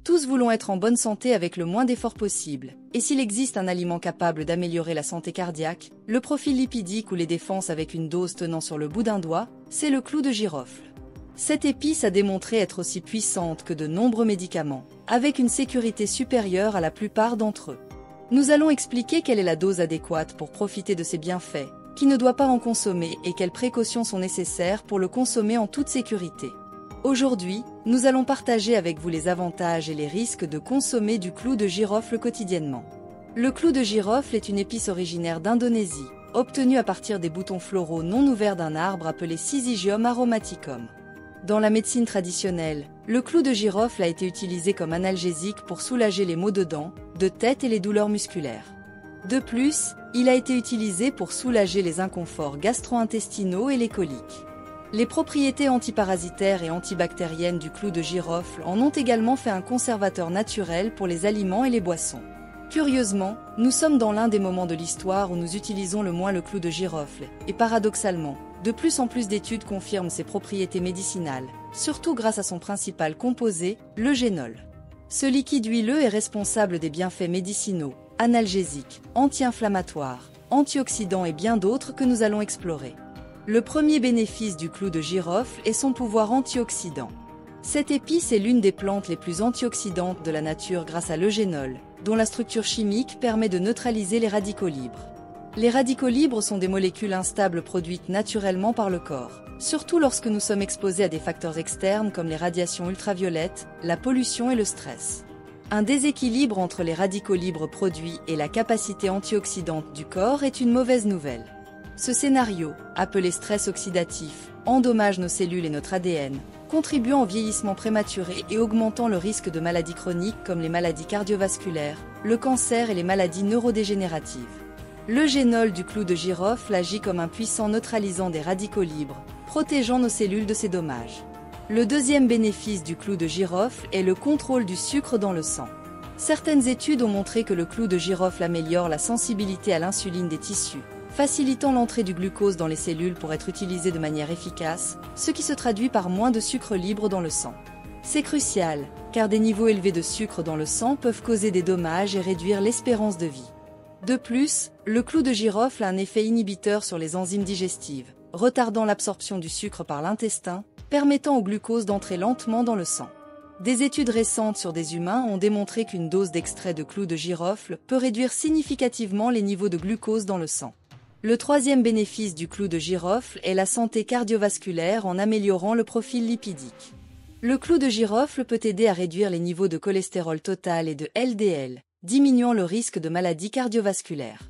Tous voulons être en bonne santé avec le moins d'efforts possible, et s'il existe un aliment capable d'améliorer la santé cardiaque, le profil lipidique ou les défenses avec une dose tenant sur le bout d'un doigt, c'est le clou de girofle. Cette épice a démontré être aussi puissante que de nombreux médicaments, avec une sécurité supérieure à la plupart d'entre eux. Nous allons expliquer quelle est la dose adéquate pour profiter de ces bienfaits, qui ne doit pas en consommer et quelles précautions sont nécessaires pour le consommer en toute sécurité. Aujourd'hui, nous allons partager avec vous les avantages et les risques de consommer du clou de girofle quotidiennement. Le clou de girofle est une épice originaire d'Indonésie, obtenue à partir des boutons floraux non ouverts d'un arbre appelé Syzygium aromaticum. Dans la médecine traditionnelle, le clou de girofle a été utilisé comme analgésique pour soulager les maux de dents, de tête et les douleurs musculaires. De plus, il a été utilisé pour soulager les inconforts gastro-intestinaux et les coliques. Les propriétés antiparasitaires et antibactériennes du clou de girofle en ont également fait un conservateur naturel pour les aliments et les boissons. Curieusement, nous sommes dans l'un des moments de l'histoire où nous utilisons le moins le clou de girofle, et paradoxalement, de plus en plus d'études confirment ses propriétés médicinales, surtout grâce à son principal composé, le génol. Ce liquide huileux est responsable des bienfaits médicinaux, analgésiques, anti-inflammatoires, antioxydants et bien d'autres que nous allons explorer. Le premier bénéfice du clou de girofle est son pouvoir antioxydant. Cette épice est l'une des plantes les plus antioxydantes de la nature grâce à l'eugénol, dont la structure chimique permet de neutraliser les radicaux libres. Les radicaux libres sont des molécules instables produites naturellement par le corps, surtout lorsque nous sommes exposés à des facteurs externes comme les radiations ultraviolettes, la pollution et le stress. Un déséquilibre entre les radicaux libres produits et la capacité antioxydante du corps est une mauvaise nouvelle. Ce scénario, appelé stress oxydatif, endommage nos cellules et notre ADN, contribuant au vieillissement prématuré et augmentant le risque de maladies chroniques comme les maladies cardiovasculaires, le cancer et les maladies neurodégénératives. L'eugénol du clou de girofle agit comme un puissant neutralisant des radicaux libres, protégeant nos cellules de ces dommages. Le deuxième bénéfice du clou de girofle est le contrôle du sucre dans le sang. Certaines études ont montré que le clou de girofle améliore la sensibilité à l'insuline des tissus, facilitant l'entrée du glucose dans les cellules pour être utilisé de manière efficace, ce qui se traduit par moins de sucre libre dans le sang. C'est crucial, car des niveaux élevés de sucre dans le sang peuvent causer des dommages et réduire l'espérance de vie. De plus, le clou de girofle a un effet inhibiteur sur les enzymes digestives, retardant l'absorption du sucre par l'intestin, permettant au glucose d'entrer lentement dans le sang. Des études récentes sur des humains ont démontré qu'une dose d'extrait de clou de girofle peut réduire significativement les niveaux de glucose dans le sang. Le troisième bénéfice du clou de girofle est la santé cardiovasculaire en améliorant le profil lipidique. Le clou de girofle peut aider à réduire les niveaux de cholestérol total et de LDL, diminuant le risque de maladies cardiovasculaires.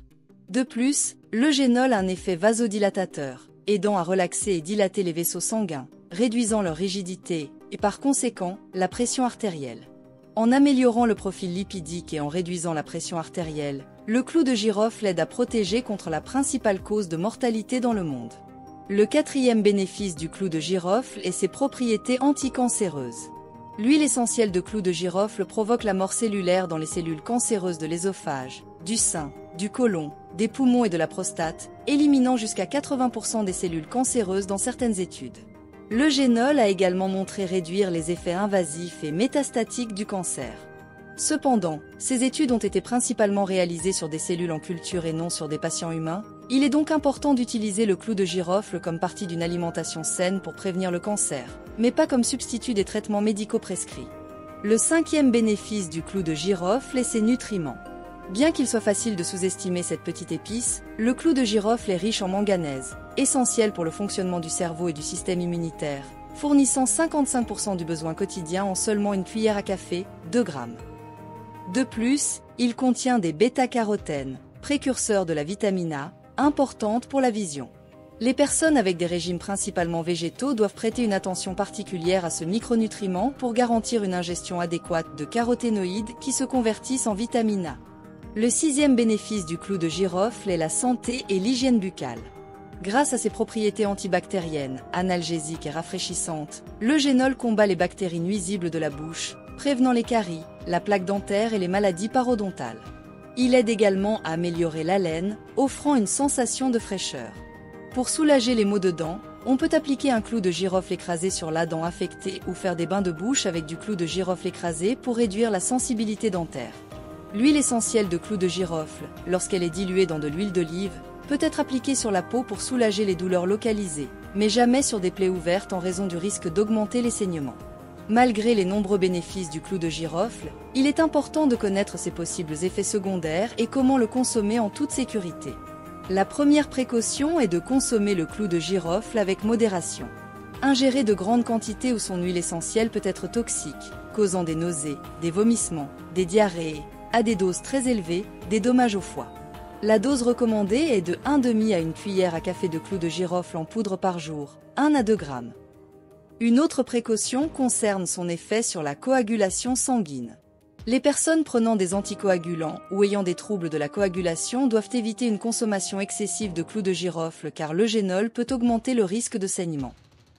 De plus, l'eugénol a un effet vasodilatateur, aidant à relaxer et dilater les vaisseaux sanguins, réduisant leur rigidité et par conséquent la pression artérielle. En améliorant le profil lipidique et en réduisant la pression artérielle, le clou de girofle aide à protéger contre la principale cause de mortalité dans le monde. Le quatrième bénéfice du clou de girofle est ses propriétés anticancéreuses. L'huile essentielle de clou de girofle provoque la mort cellulaire dans les cellules cancéreuses de l'ésophage, du sein, du côlon, des poumons et de la prostate, éliminant jusqu'à 80% des cellules cancéreuses dans certaines études. L'eugénol a également montré réduire les effets invasifs et métastatiques du cancer. Cependant, ces études ont été principalement réalisées sur des cellules en culture et non sur des patients humains. Il est donc important d'utiliser le clou de girofle comme partie d'une alimentation saine pour prévenir le cancer, mais pas comme substitut des traitements médicaux prescrits. Le cinquième bénéfice du clou de girofle est ses nutriments. Bien qu'il soit facile de sous-estimer cette petite épice, le clou de girofle est riche en manganèse, essentiel pour le fonctionnement du cerveau et du système immunitaire, fournissant 55% du besoin quotidien en seulement une cuillère à café, 2 grammes. De plus, il contient des bêta-carotènes, précurseurs de la vitamine A, importante pour la vision. Les personnes avec des régimes principalement végétaux doivent prêter une attention particulière à ce micronutriment pour garantir une ingestion adéquate de caroténoïdes qui se convertissent en vitamine A. Le sixième bénéfice du clou de girofle est la santé et l'hygiène buccale. Grâce à ses propriétés antibactériennes, analgésiques et rafraîchissantes, l'eugénol combat les bactéries nuisibles de la bouche, prévenant les caries, la plaque dentaire et les maladies parodontales. Il aide également à améliorer l'haleine, offrant une sensation de fraîcheur. Pour soulager les maux de dents, On peut appliquer un clou de girofle écrasé sur la dent affectée ou faire des bains de bouche avec du clou de girofle écrasé pour réduire la sensibilité dentaire. L'huile essentielle de clou de girofle, lorsqu'elle est diluée dans de l'huile d'olive, peut être appliquée sur la peau pour soulager les douleurs localisées, mais jamais sur des plaies ouvertes en raison du risque d'augmenter les saignements. Malgré les nombreux bénéfices du clou de girofle, il est important de connaître ses possibles effets secondaires et comment le consommer en toute sécurité. La première précaution est de consommer le clou de girofle avec modération. Ingérer de grandes quantités ou son huile essentielle peut être toxique, causant des nausées, des vomissements, des diarrhées, à des doses très élevées, des dommages au foie. La dose recommandée est de 1,5 à 1 cuillère à café de clou de girofle en poudre par jour, 1 à 2 grammes. Une autre précaution concerne son effet sur la coagulation sanguine. Les personnes prenant des anticoagulants ou ayant des troubles de la coagulation doivent éviter une consommation excessive de clou de girofle car le génol peut augmenter le risque de saignement.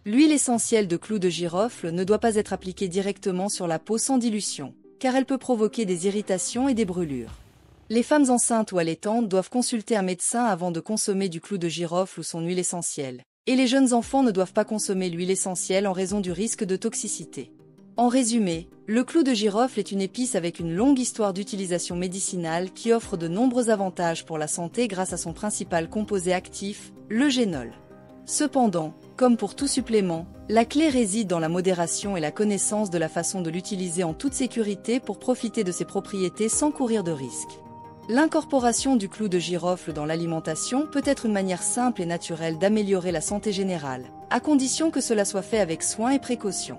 L'huile essentielle de clou de girofle ne doit pas être appliquée directement sur la peau sans dilution, car elle peut provoquer des irritations et des brûlures. Les femmes enceintes ou allaitantes doivent consulter un médecin avant de consommer du clou de girofle ou son huile essentielle. Et les jeunes enfants ne doivent pas consommer l'huile essentielle en raison du risque de toxicité. En résumé, le clou de girofle est une épice avec une longue histoire d'utilisation médicinale qui offre de nombreux avantages pour la santé grâce à son principal composé actif, le génol. Cependant, comme pour tout supplément, la clé réside dans la modération et la connaissance de la façon de l'utiliser en toute sécurité pour profiter de ses propriétés sans courir de risques. L'incorporation du clou de girofle dans l'alimentation peut être une manière simple et naturelle d'améliorer la santé générale, à condition que cela soit fait avec soin et précaution.